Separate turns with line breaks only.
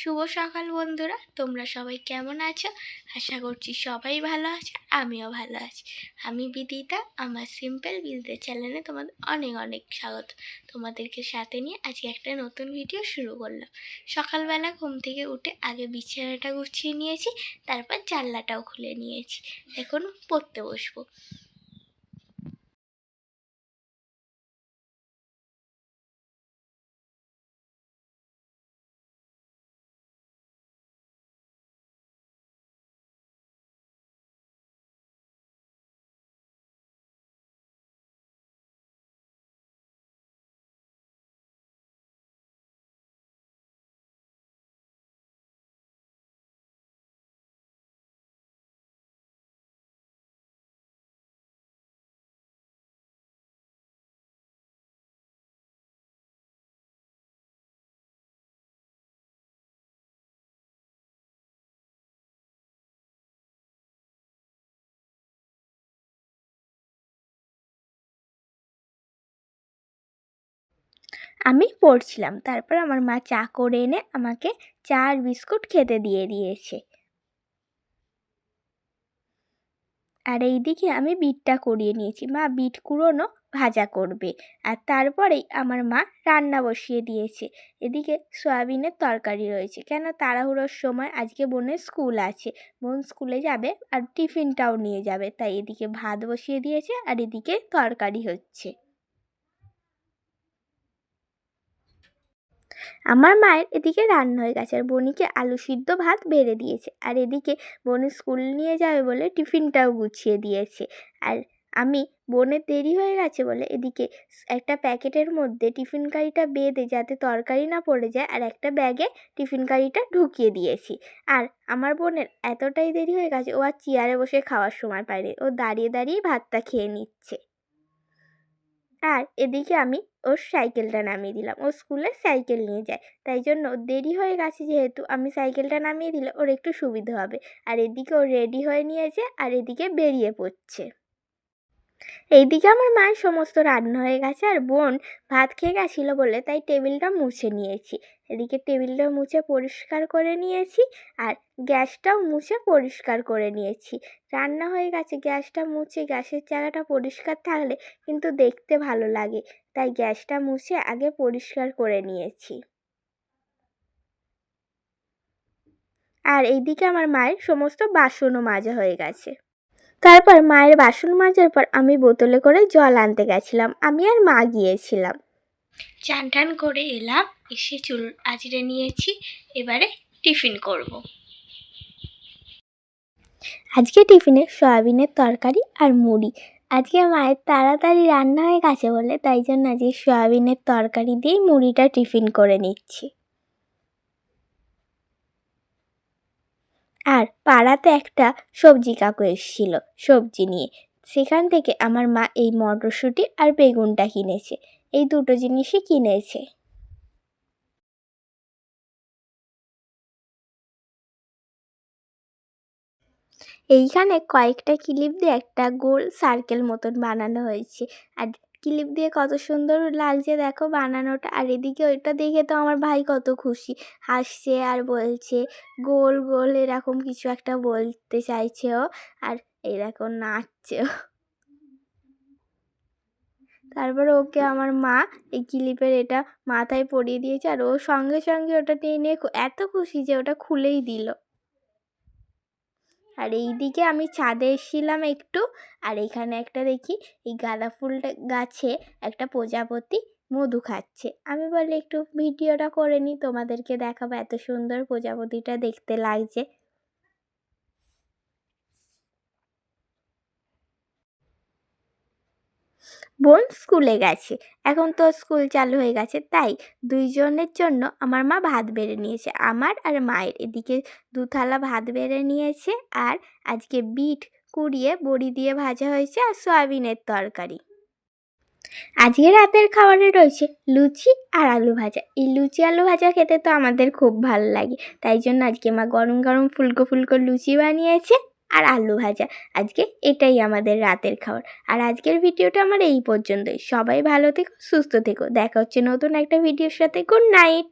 শুভ সকাল বন্ধুরা, তোমরা সবাই কেমন আছো? আশা করছি সবাই ভালো আছে, আমিও ভালো আছি। আমি বিদিতা, আমার সিম্পল বিজনেস চ্যানেলে তোমাদের অনেক অনেক স্বাগত। তোমাদেরকে সাথে নিয়ে আজকে একটা নতুন ভিডিও শুরু করলাম। সকালবেলা ঘুম থেকে উঠে আগে বিছানাটা গুছিয়ে নিয়েছি, তারপর জানলাটাও খুলে নিয়েছি। এখন পড়তে বসবো। আমি পড়ছিলাম, তারপর আমার মা চা করে এনে আমাকে চা আর বিস্কুট খেতে দিয়েছে। আর এইদিকে আমি বিটটা কুড়িয়ে নিয়েছি। মা বিট কুড়োনো ভাজা করবে, আর তারপরেই আমার মা রান্না বসিয়ে দিয়েছে। এদিকে সয়াবিনের তরকারি রয়েছে, কেন তাড়াহুড়োর সময় আজকে বোনের স্কুল আছে, বোন স্কুলে যাবে আর টিফিনটাও নিয়ে যাবে, তাই এদিকে ভাত বসিয়ে দিয়েছে আর এদিকে তরকারি হচ্ছে। আমার মায়ের এদিকে রান্না হয়ে গেছে আর বনিকে আলু সিদ্ধ ভাত বেড়ে দিয়েছে, আর এদিকে বোনের স্কুল নিয়ে যাবে বলে টিফিনটাও গুছিয়ে দিয়েছে। আর আমি বোনের দেরি হয়ে গেছে বলে এদিকে একটা প্যাকেটের মধ্যে টিফিন কারিটা বেঁধে যাতে তরকারি না পড়ে যায় আর একটা ব্যাগে টিফিন কারিটা ঢুকিয়ে দিয়েছি। আর আমার বোনের এতটাই দেরি হয়ে গেছে, ও আর চেয়ারে বসে খাওয়ার সময় পায়নি, ও দাঁড়িয়ে দাঁড়িয়ে ভাতটা খেয়ে নিচ্ছে। আর এদিকে আমি ওর সাইকেলটা নামিয়ে দিলাম, ও স্কুলে সাইকেল নিয়ে যায়, তাই জন্য দেরি হয়ে গেছে যেহেতু আমি সাইকেলটা নামিয়ে দিলে ওর একটু সুবিধা হবে। আর এদিকে ও রেডি হয়ে নিয়েছে আর এদিকে বেরিয়ে পড়ছে। এইদিকে আমার মায়ের সমস্ত রান্না হয়ে গেছে আর বোন ভাত খেয়ে গেছিলো বলে তাই টেবিলটা মুছে নিয়েছি। এদিকে টেবিলটা মুছে পরিষ্কার করে নিয়েছি আর গ্যাসটাও মুছে পরিষ্কার করে নিয়েছি। রান্না হয়ে গেছে, গ্যাসটা মুছে গ্যাসের জায়গাটা পরিষ্কার থাকলে কিন্তু দেখতে ভালো লাগে, তাই গ্যাসটা মুছে আগে পরিষ্কার করে নিয়েছি। আর এইদিকে আমার মায়ের সমস্ত বাসনও মাজা হয়ে গেছে। তারপর মায়ের বাসন মাজার পর আমি বোতলে করে জল আনতে গেছিলাম, আমি আর মা গিয়েছিলাম। চান টান করে এলাম, এসে চুল আঁচড়ে নিয়েছি, এবারে টিফিন করব। আজকে টিফিনে সয়াবিনের তরকারি আর মুড়ি। আজকে মায়ের তাড়াতাড়ি রান্না হয়ে গেছে বলে তাই জন্য আজকে সয়াবিনের তরকারি দিয়েই মুড়িটা টিফিন করে নিচ্ছি। আর পাড়াতে একটা সবজি কাকু এসেছিল সবজি নিয়ে, সেখান থেকে আমার মা এই মটরশুঁটি আর বেগুনটা কিনেছে, এই দুটো জিনিসই কিনেছে। এইখানে কয়েকটা ক্লিপ দিয়ে একটা গোল সার্কেল মতন বানানো হয়েছে, আর ক্লিপ দিয়ে কত সুন্দর লাগছে দেখো বানানোটা। আর এদিকে ওইটা দেখে তো আমার ভাই কত খুশি, হাসছে আর বলছে গোল গোল এরকম কিছু একটা বলতে চাইছে ও, আর এই দেখো নাচছে। তারপরে ওকে আমার মা এই ক্লিপের এটা মাথায় পরিয়ে দিয়েছে, আর ও সঙ্গে সঙ্গে ওটা টেনে এত খুশি যে ওটা খুলেই দিল। আর এই দিকে আমি ছাদে এসেছিলাম একটু, আর এখানে একটা দেখি এই গাঁদা ফুলটা গাছে একটা প্রজাপতি মধু খাচ্ছে। আমি বলি একটু ভিডিওটা করে নিই, তোমাদেরকে দেখাবো এত সুন্দর প্রজাপতিটা দেখতে লাগছে। বোন স্কুলে গেছে, এখন তো স্কুল চালু হয়ে গেছে, তাই দুইজনের জন্য আমার মা ভাত বেড়ে নিয়েছে, আমার আর মায়ের। এদিকে 2 থালা ভাত বেড়ে নিয়েছে, আর আজকে বিট কুড়িয়ে বড়ি দিয়ে ভাজা হয়েছে আর সয়াবিনের তরকারি। আজকে রাতের খাবারে রয়েছে লুচি আর আলু ভাজা। এই লুচি আলু ভাজা খেতে তো আমাদের খুব ভালো লাগে, তাই জন্য আজকে মা গরম গরম ফুলকো ফুলকো লুচি বানিয়েছে আর আলু ভাজা। আজকে এটাই আমাদের রাতের খাবার। আর আজকের ভিডিওটা আমার এই পর্যন্তই। সবাই ভালো থেকো, সুস্থ থেকো, দেখা হচ্ছে নতুন একটা ভিডিওর সাথে। Good night.